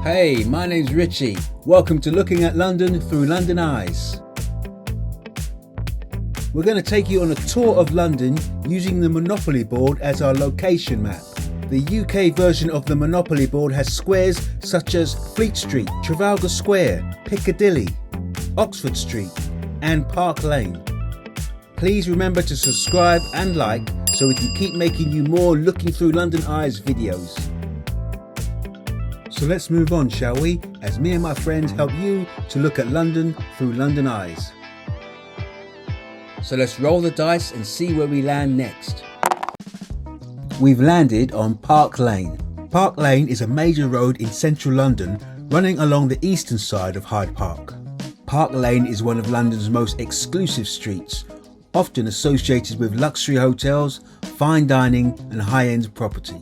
Hey, my name's Richie. Welcome to Looking at London Through London Eyes. We're going to take you on a tour of London using the Monopoly board as our location map. The UK version of the Monopoly board has squares such as Fleet Street, Trafalgar Square, Piccadilly, Oxford Street and Park Lane. Please remember to subscribe and like so we can keep making you more Looking Through London Eyes videos. So let's move on, shall we, as me and my friends help you to look at London through London eyes. So let's roll the dice and see where we land next. We've landed on Park Lane. Park Lane is a major road in central London running along the eastern side of Hyde Park. Park Lane is one of London's most exclusive streets, often associated with luxury hotels, fine dining and high-end property.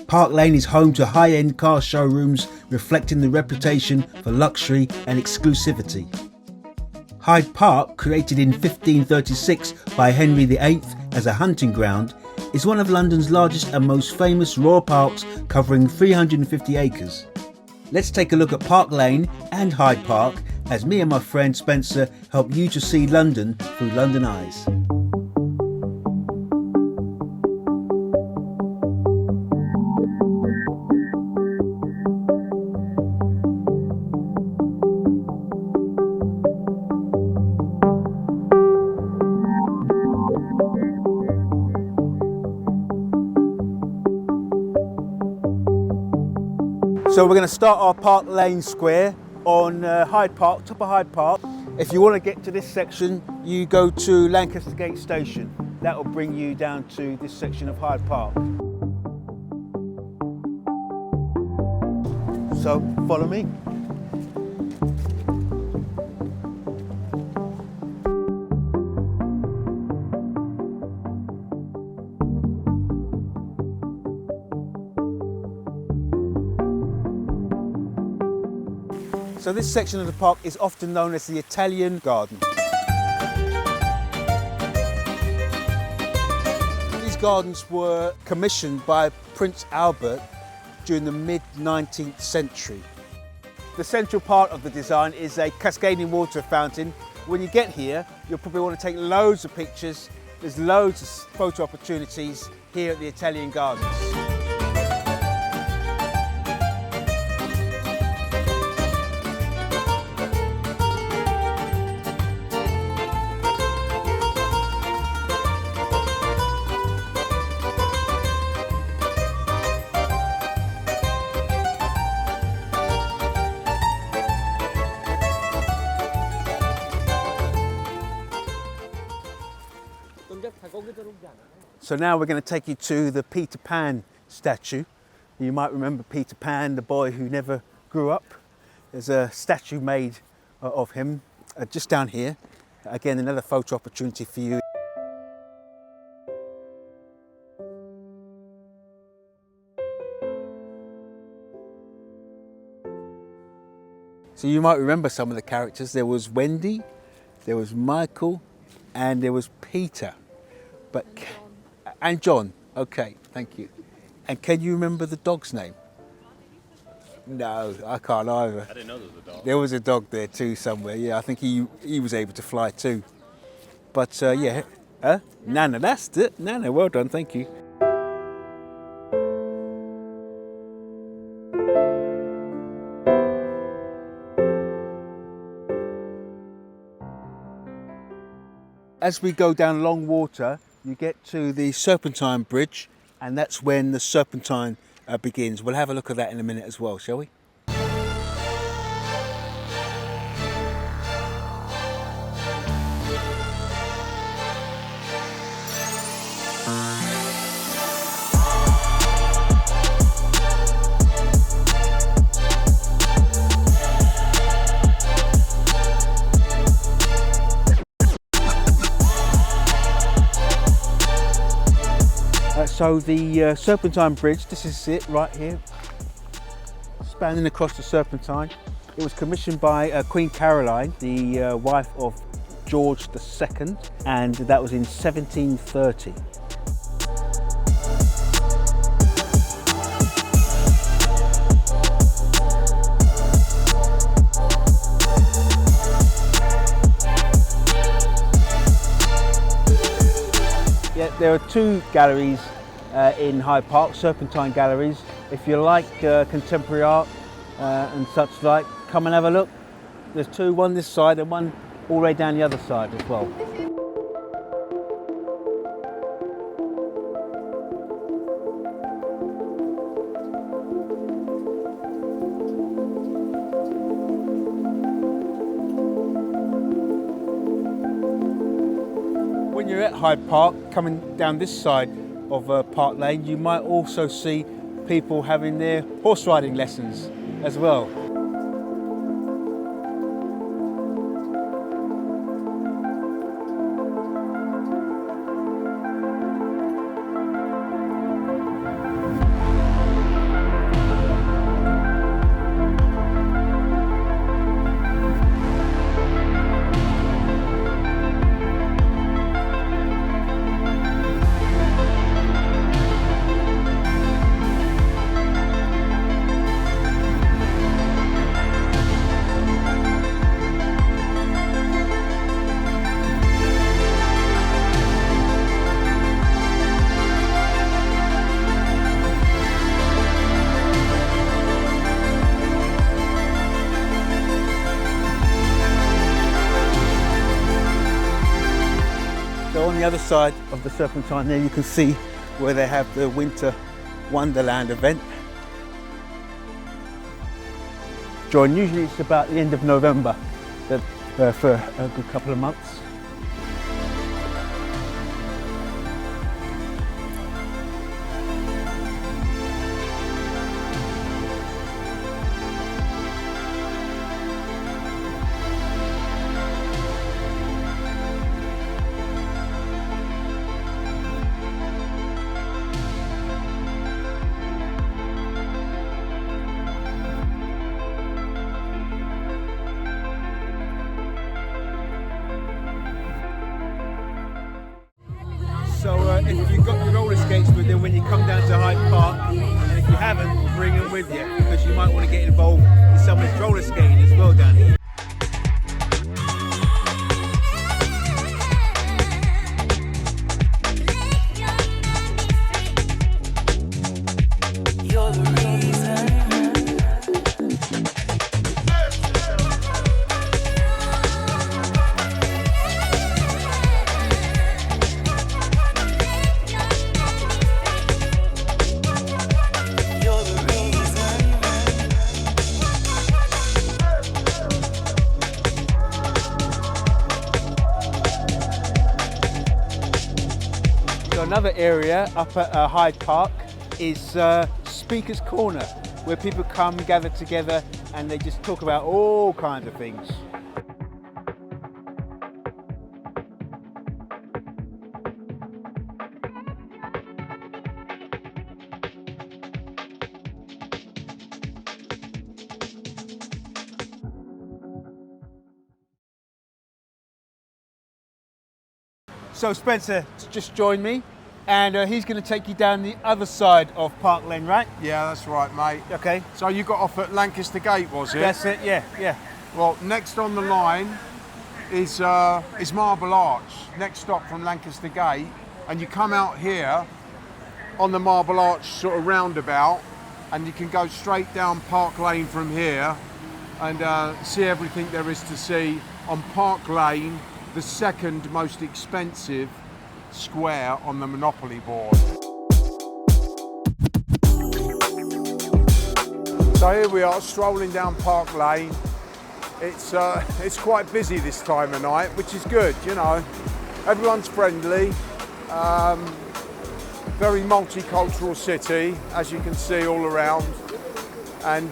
Park Lane is home to high-end car showrooms reflecting the reputation for luxury and exclusivity. Hyde Park, created in 1536 by Henry VIII as a hunting ground, is one of London's largest and most famous royal parks, covering 350 acres. Let's take a look at Park Lane and Hyde Park as me and my friend Spencer help you to see London through London eyes. So we're going to start our Park Lane Square on Hyde Park, top of Hyde Park. If you want to get to this section, you go to Lancaster Gate Station. That will bring you down to this section of Hyde Park. So follow me. So this section of the park is often known as the Italian Garden. These gardens were commissioned by Prince Albert during the mid-19th century. The central part of the design is a cascading water fountain. When you get here, you'll probably want to take loads of pictures. There's loads of photo opportunities here at the Italian Gardens. So now we're going to take you to the Peter Pan statue. You might remember Peter Pan, the boy who never grew up. There's a statue made of him just down here. Again, another photo opportunity for you. So you might remember some of the characters. There was Wendy, there was Michael, and there was Peter. And John, okay, thank you. And can you remember the dog's name? No, I can't either. I didn't know there was a dog. There was a dog there too somewhere, yeah, I think he was able to fly too. But yeah, Nana, that's it, Nana, well done, thank you. As we go down Long Water, you get to the Serpentine Bridge, and that's when the Serpentine begins. We'll have a look at that in a minute as well, shall we? So the Serpentine Bridge, this is it right here, spanning across the Serpentine. It was commissioned by Queen Caroline, the wife of George II, and that was in 1730. There are two galleries in Hyde Park, Serpentine Galleries. If you like contemporary art and such like, come and have a look. There's two, one this side and one all the way down the other side as well. When you're at Hyde Park, coming down this side of Park Lane, you might also see people having their horse riding lessons as well. So on the other side of the Serpentine there, you can see where they have the Winter Wonderland event. John, usually it's about the end of November for a good couple of months. So if you've got your roller skates with you when you come down to Hyde Park, and if you haven't, bring them with you, because you might want to get involved in some of this roller skating as well down here. Another area up at Hyde Park is Speaker's Corner, where people come gather together and they just talk about all kinds of things. So Spencer just joined me, and he's going to take you down the other side of Park Lane, right? Yeah, that's right, mate. Okay. So you got off at Lancaster Gate, was it? That's it, yeah. Well, next on the line is Marble Arch, next stop from Lancaster Gate, and you come out here on the Marble Arch sort of roundabout, and you can go straight down Park Lane from here and see everything there is to see on Park Lane, the second most expensive square on the Monopoly board. So here we are, strolling down Park Lane. It's quite busy this time of night, which is good, you know. Everyone's friendly. Very multicultural city, as you can see all around. And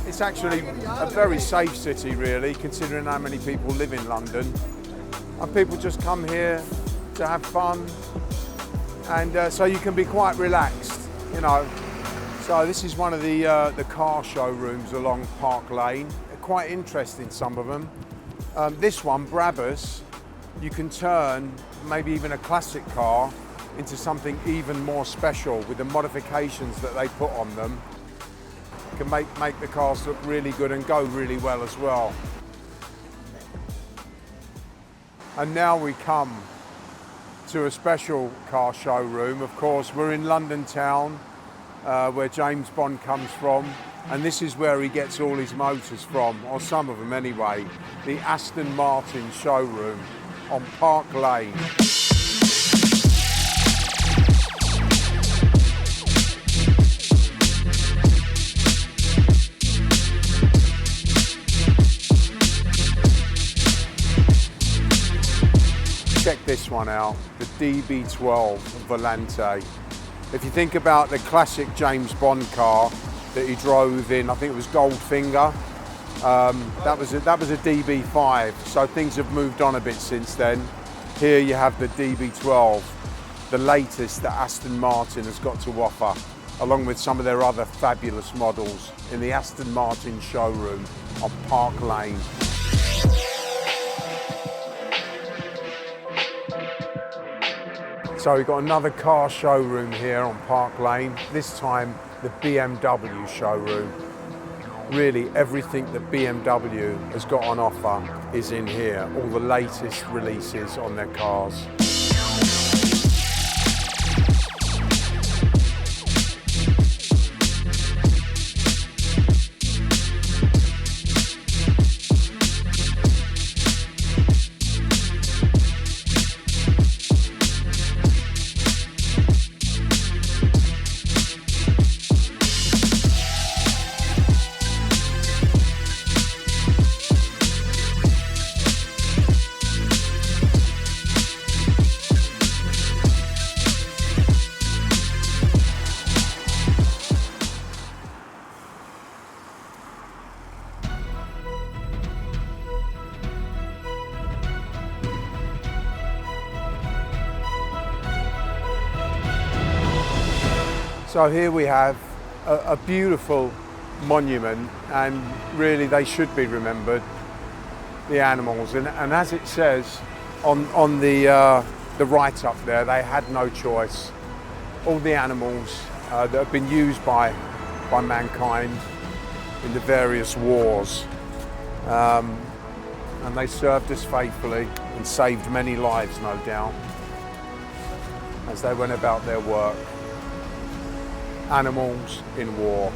it's actually a very safe city, really, considering how many people live in London. And people just come here to have fun, and so you can be quite relaxed, you know. So this is one of the car showrooms along Park Lane. They're quite interesting, some of them. This one, Brabus, you can turn maybe even a classic car into something even more special with the modifications that they put on them. Can make the cars look really good and go really well as well. And now we come to a special car showroom. Of course, we're in London town, where James Bond comes from, and this is where he gets all his motors from, or some of them anyway, the Aston Martin showroom on Park Lane. Check this one out, the DB12 Volante. If you think about the classic James Bond car that he drove in, I think it was Goldfinger, that was a DB5, so things have moved on a bit since then. Here you have the DB12, the latest that Aston Martin has got to offer, along with some of their other fabulous models in the Aston Martin showroom on Park Lane. So we've got another car showroom here on Park Lane, this time the BMW showroom. Really everything that BMW has got on offer is in here, all the latest releases on their cars. So here we have a beautiful monument, and really they should be remembered, the animals. And as it says on the write-up there, they had no choice. All the animals that have been used by mankind in the various wars, and they served us faithfully and saved many lives, no doubt, as they went about their work. Animals in war.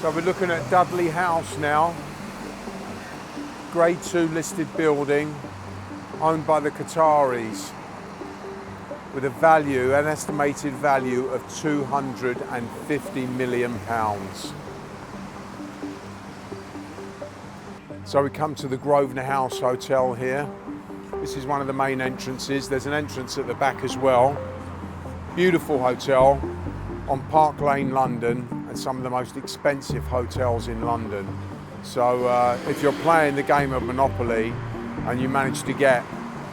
So we're looking at Dudley House now, Grade 2 listed building, owned by the Qataris, with an estimated value of £250 million. So we come to the Grosvenor House Hotel here. This is one of the main entrances. There's an entrance at the back as well. Beautiful hotel on Park Lane, London, and some of the most expensive hotels in London. So if you're playing the game of Monopoly and you manage to get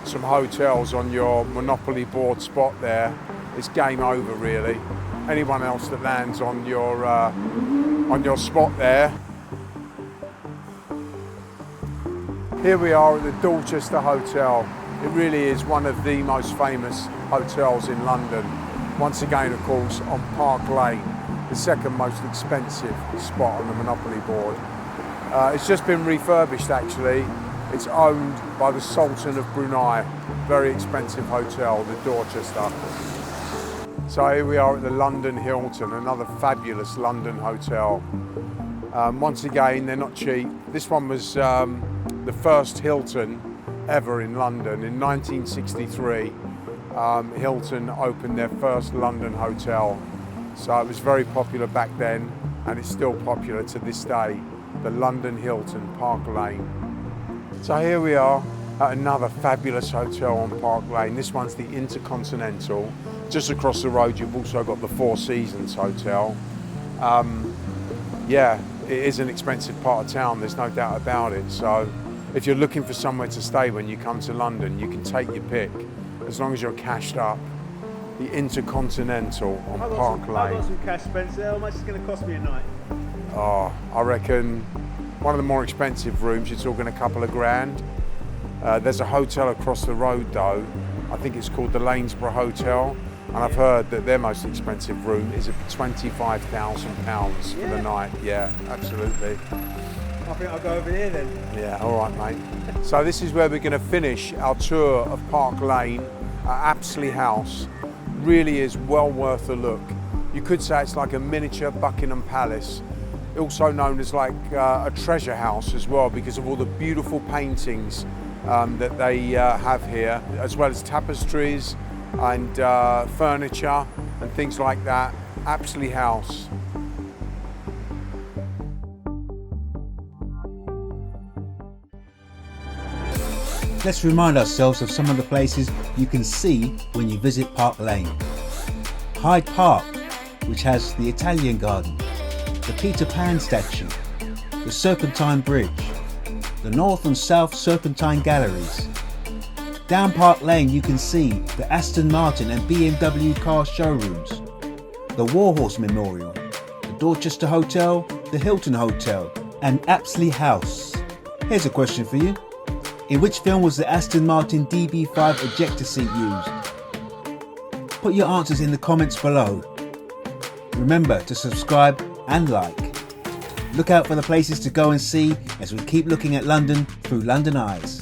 some hotels on your Monopoly board spot there, it's game over really. Anyone else that lands on your spot there. Here we are at the Dorchester Hotel. It really is one of the most famous hotels in London. Once again, of course, on Park Lane, the second most expensive spot on the Monopoly board. It's just been refurbished actually. It's owned by the Sultan of Brunei. Very expensive hotel, the Dorchester. So here we are at the London Hilton, another fabulous London hotel. Once again, they're not cheap. This one was the first Hilton ever in London. In 1963, Hilton opened their first London hotel. So it was very popular back then, and it's still popular to this day, the London Hilton, Park Lane. So here we are at another fabulous hotel on Park Lane. This one's the Intercontinental. Just across the road, you've also got the Four Seasons Hotel. Yeah, it is an expensive part of town, there's no doubt about it. So if you're looking for somewhere to stay when you come to London, you can take your pick. As long as you're cashed up, the Intercontinental on I've Park got Lane. some cash, Spencer. How much is it going to cost me a night? Oh, I reckon one of the more expensive rooms, you're talking a couple of grand. There's a hotel across the road though. I think it's called the Lanesborough Hotel. And I've heard that their most expensive room is at £25,000 for the night. Yeah, absolutely. I think I'll go over here then. Yeah, all right, mate. So this is where we're going to finish our tour of Park Lane at Apsley House. Really is well worth a look. You could say it's like a miniature Buckingham Palace, also known as like a treasure house as well, because of all the beautiful paintings that they have here, as well as tapestries and furniture and things like that. Apsley House. Let's remind ourselves of some of the places you can see when you visit Park Lane. Hyde Park, which has the Italian Garden, the Peter Pan statue, the Serpentine Bridge, the North and South Serpentine Galleries. Down Park Lane you can see the Aston Martin and BMW car showrooms, the Warhorse Memorial, the Dorchester Hotel, the Hilton Hotel and Apsley House. Here's a question for you. In which film was the Aston Martin DB5 ejector seat used? Put your answers in the comments below. Remember to subscribe and like. Look out for the places to go and see as we keep looking at London through London eyes.